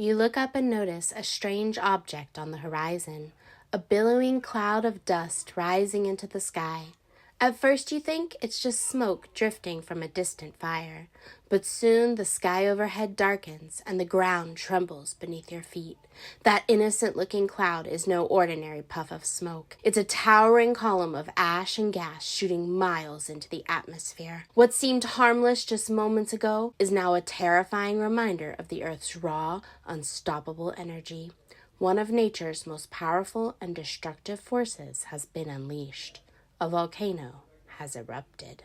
You look up and notice a strange object on the horizon, a billowing cloud of dust rising into the sky. At first you think it's just smoke drifting from a distant fire, but soon the sky overhead darkens and the ground trembles beneath your feet. That innocent-looking cloud is no ordinary puff of smoke. It's a towering column of ash and gas shooting miles into the atmosphere. What seemed harmless just moments ago is now a terrifying reminder of the Earth's raw, unstoppable energy. One of nature's most powerful and destructive forces has been unleashed. A volcano has erupted.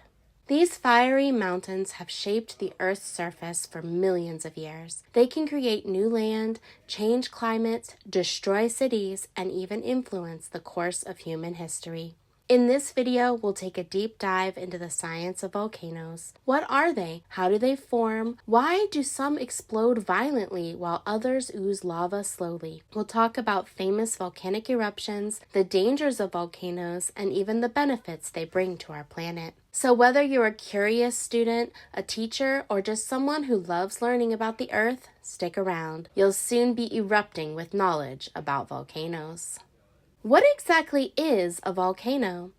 These fiery mountains have shaped the Earth's surface for millions of years. They can create new land, change climates, destroy cities, and even influence the course of human history. In this video, we'll take a deep dive into the science of volcanoes. What are they? How do they form? Why do some explode violently while others ooze lava slowly? We'll talk about famous volcanic eruptions, the dangers of volcanoes, and even the benefits they bring to our planet. So whether you're a curious student, a teacher, or just someone who loves learning about the Earth, stick around. You'll soon be erupting with knowledge about volcanoes. What exactly is a volcano?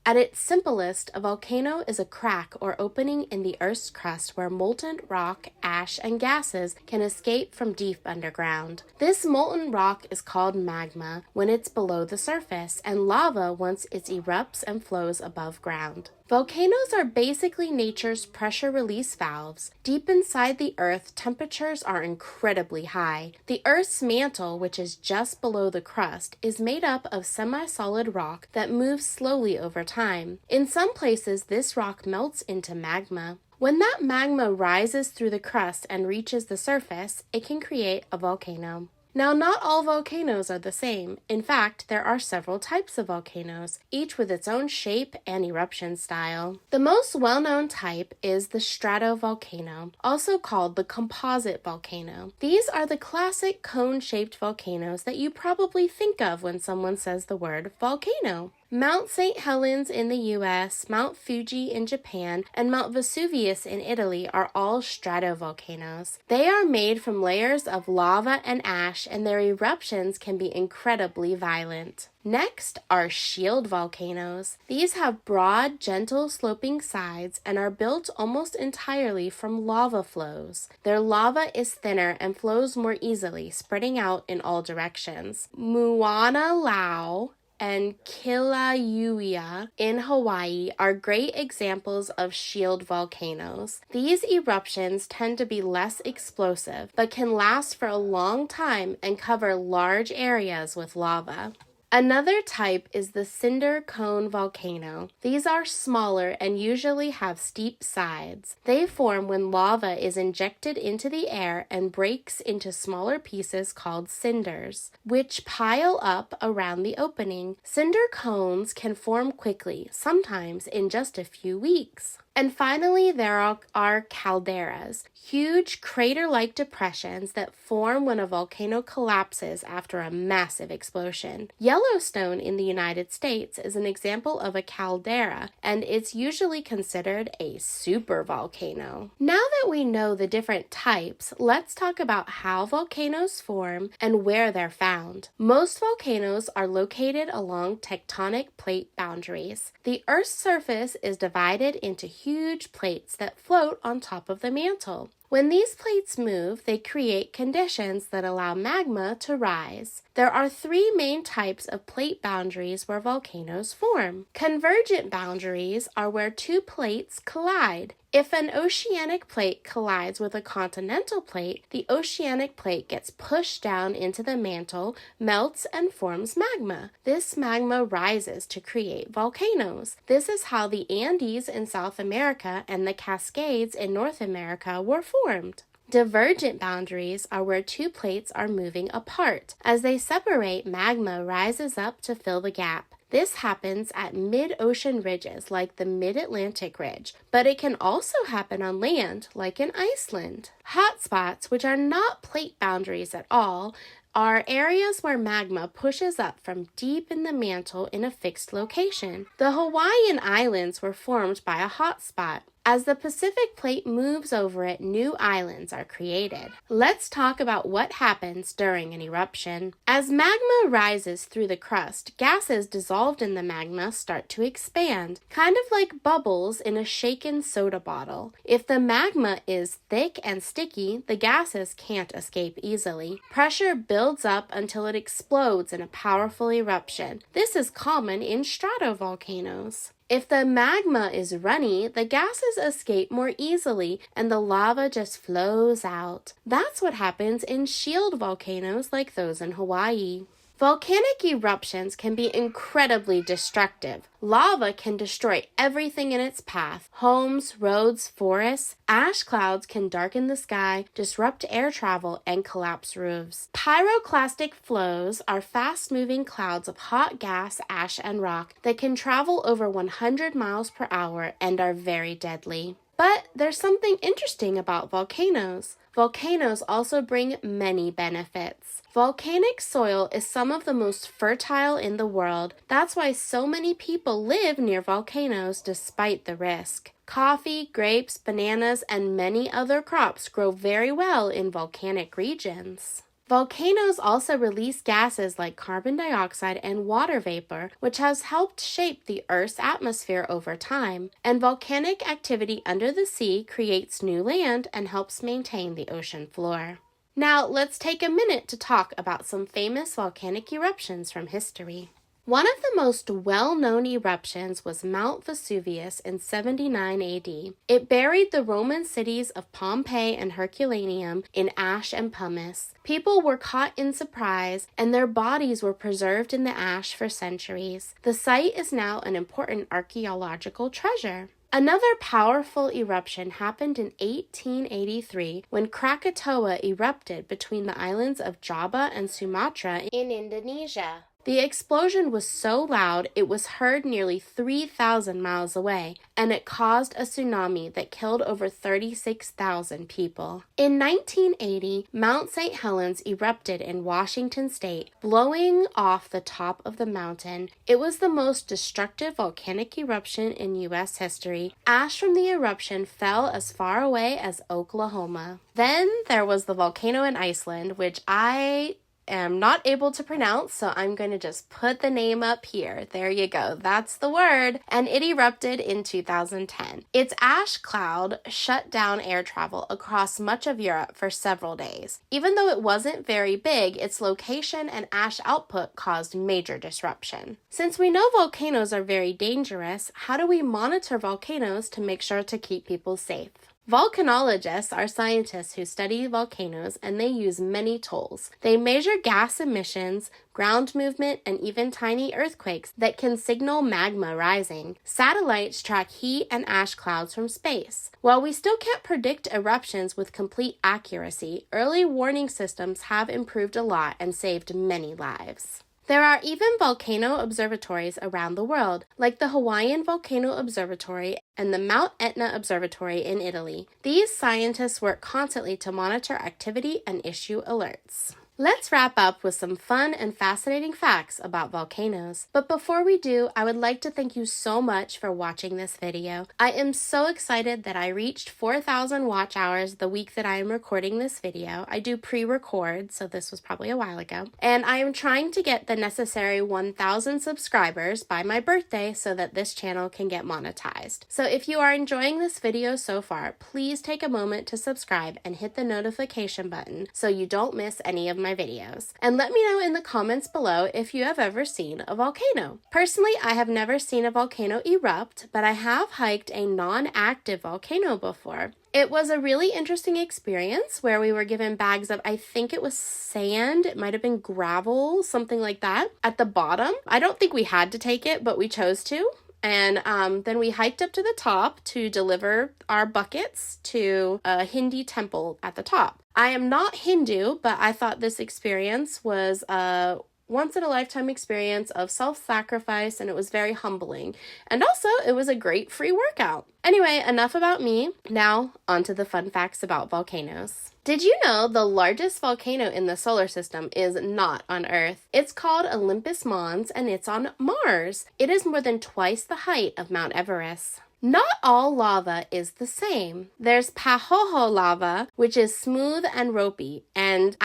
At its simplest, a volcano is a crack or opening in the Earth's crust where molten rock, ash, and gases can escape from deep underground. This molten rock is called magma when it's below the surface, and lava once it erupts and flows above ground. Volcanoes are basically nature's pressure release valves. Deep inside the Earth, temperatures are incredibly high. The Earth's mantle, which is just below the crust, is made up of semi-solid rock that moves slowly over time. In some places, this rock melts into magma. When that magma rises through the crust and reaches the surface, it can create a volcano. Now, not all volcanoes are the same. In fact, there are several types of volcanoes, each with its own shape and eruption style. The most well-known type is the stratovolcano, also called the composite volcano. These are the classic cone-shaped volcanoes that you probably think of when someone says the word volcano. Mount St. Helens in the US, Mount Fuji in Japan, and Mount Vesuvius in Italy are all stratovolcanoes. They are made from layers of lava and ash, and their eruptions can be incredibly violent. Next are shield volcanoes. These have broad, gentle sloping sides and are built almost entirely from lava flows. Their lava is thinner and flows more easily, spreading out in all directions. Mauna Loa and Kilauea in Hawaii are great examples of shield volcanoes. These eruptions tend to be less explosive, but can last for a long time and cover large areas with lava. Another type is the cinder cone volcano. These are smaller and usually have steep sides. They form when lava is injected into the air and breaks into smaller pieces called cinders, which pile up around the opening. Cinder cones can form quickly, sometimes in just a few weeks. And finally, there are calderas, huge crater-like depressions that form when a volcano collapses after a massive explosion. Yellowstone in the United States is an example of a caldera, and it's usually considered a supervolcano. Now that we know the different types, let's talk about how volcanoes form and where they're found. Most volcanoes are located along tectonic plate boundaries. The Earth's surface is divided into huge plates that float on top of the mantle. When these plates move, they create conditions that allow magma to rise. There are three main types of plate boundaries where volcanoes form. Convergent boundaries are where two plates collide. If an oceanic plate collides with a continental plate, the oceanic plate gets pushed down into the mantle, melts, and forms magma. This magma rises to create volcanoes. This is how the Andes in South America and the Cascades in North America were formed. Divergent boundaries are where two plates are moving apart. As they separate, magma rises up to fill the gap. This happens at mid-ocean ridges like the Mid-Atlantic Ridge, but it can also happen on land like in Iceland. Hotspots, which are not plate boundaries at all, are areas where magma pushes up from deep in the mantle in a fixed location. The Hawaiian Islands were formed by a hotspot. As the Pacific plate moves over it, new islands are created. Let's talk about what happens during an eruption. As magma rises through the crust, gases dissolved in the magma start to expand, kind of like bubbles in a shaken soda bottle. If the magma is thick and sticky, the gases can't escape easily. Pressure builds up until it explodes in a powerful eruption. This is common in stratovolcanoes. If the magma is runny, the gases escape more easily and the lava just flows out. That's what happens in shield volcanoes like those in Hawaii. Volcanic eruptions can be incredibly destructive. Lava can destroy everything in its path: homes, roads, forests. Ash clouds can darken the sky, disrupt air travel, and collapse roofs. Pyroclastic flows are fast-moving clouds of hot gas, ash, and rock that can travel over 100 miles per hour and are very deadly. But there's something interesting about volcanoes. Volcanoes also bring many benefits. Volcanic soil is some of the most fertile in the world. That's why so many people live near volcanoes despite the risk. Coffee, grapes, bananas, and many other crops grow very well in volcanic regions. Volcanoes also release gases like carbon dioxide and water vapor, which has helped shape the Earth's atmosphere over time. And volcanic activity under the sea creates new land and helps maintain the ocean floor. Now, let's take a minute to talk about some famous volcanic eruptions from history. One of the most well-known eruptions was Mount Vesuvius in 79 AD. It buried the Roman cities of Pompeii and Herculaneum in ash and pumice. People were caught in surprise, and their bodies were preserved in the ash for centuries. The site is now an important archaeological treasure. Another powerful eruption happened in 1883 when Krakatoa erupted between the islands of Java and Sumatra in Indonesia. The explosion was so loud it was heard nearly 3,000 miles away, and it caused a tsunami that killed over 36,000 people. In 1980, Mount St. Helens erupted in Washington state, blowing off the top of the mountain. It was the most destructive volcanic eruption in U.S. history. Ash from the eruption fell as far away as Oklahoma. Then there was the volcano in Iceland, which I am not able to pronounce, so I'm going to just put the name up here. There you go. That's the word. And it erupted in 2010. Its ash cloud shut down air travel across much of Europe for several days. Even though it wasn't very big, its location and ash output caused major disruption. Since we know volcanoes are very dangerous, how do we monitor volcanoes to make sure to keep people safe? Volcanologists are scientists who study volcanoes, and they use many tools. They measure gas emissions, ground movement, and even tiny earthquakes that can signal magma rising. Satellites track heat and ash clouds from space. While we still can't predict eruptions with complete accuracy, early warning systems have improved a lot and saved many lives. There are even volcano observatories around the world, like the Hawaiian Volcano Observatory and the Mount Etna Observatory in Italy. These scientists work constantly to monitor activity and issue alerts. Let's wrap up with some fun and fascinating facts about volcanoes. But before we do, I would like to thank you so much for watching this video. I am so excited that I reached 4,000 watch hours the week that I am recording this video. I do pre-record, so this was probably a while ago. And I am trying to get the necessary 1,000 subscribers by my birthday so that this channel can get monetized. So if you are enjoying this video so far, please take a moment to subscribe and hit the notification button so you don't miss any of my videos. And let me know in the comments below if you have ever seen a volcano. Personally, I have never seen a volcano erupt, but I have hiked a non-active volcano before. It was a really interesting experience where we were given bags of, I think it was sand, it might have been gravel, something like that, at the bottom. I don't think we had to take it, but we chose to. And then we hiked up to the top to deliver our buckets to a Hindu temple at the top. I am not Hindu, but I thought this experience was a once-in-a-lifetime experience of self-sacrifice, and it was very humbling. And also, it was a great free workout. Anyway, enough about me. Now, on to the fun facts about volcanoes. Did you know the largest volcano in the solar system is not on Earth? It's called Olympus Mons, and it's on Mars. It is more than twice the height of Mount Everest. Not all lava is the same. There's pahoho lava, which is smooth and ropey, and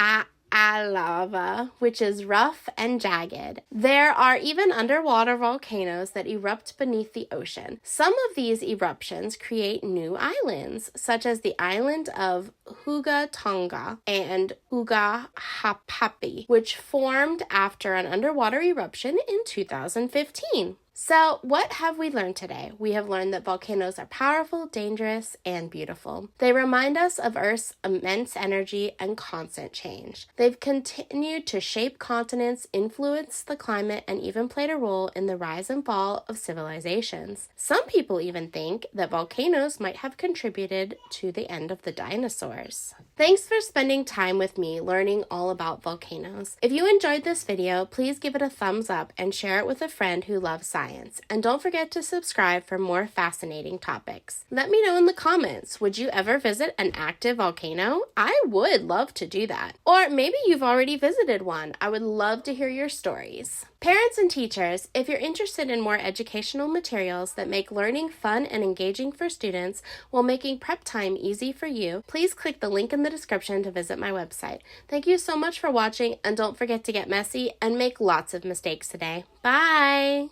lava, which is rough and jagged. There are even underwater volcanoes that erupt beneath the ocean. Some of these eruptions create new islands, such as the island of Huga Tonga and Huga Hapapi, which formed after an underwater eruption in 2015. So, what have we learned today? We have learned that volcanoes are powerful, dangerous, and beautiful. They remind us of Earth's immense energy and constant change. They've continued to shape continents, influence the climate, and even played a role in the rise and fall of civilizations. Some people even think that volcanoes might have contributed to the end of the dinosaurs. Thanks for spending time with me learning all about volcanoes. If you enjoyed this video, please give it a thumbs up and share it with a friend who loves science. And don't forget to subscribe for more fascinating topics. Let me know in the comments, would you ever visit an active volcano? I would love to do that. Or maybe you've already visited one. I would love to hear your stories. Parents and teachers, if you're interested in more educational materials that make learning fun and engaging for students while making prep time easy for you, please click the link in the description to visit my website. Thank you so much for watching, and don't forget to get messy and make lots of mistakes today. Bye!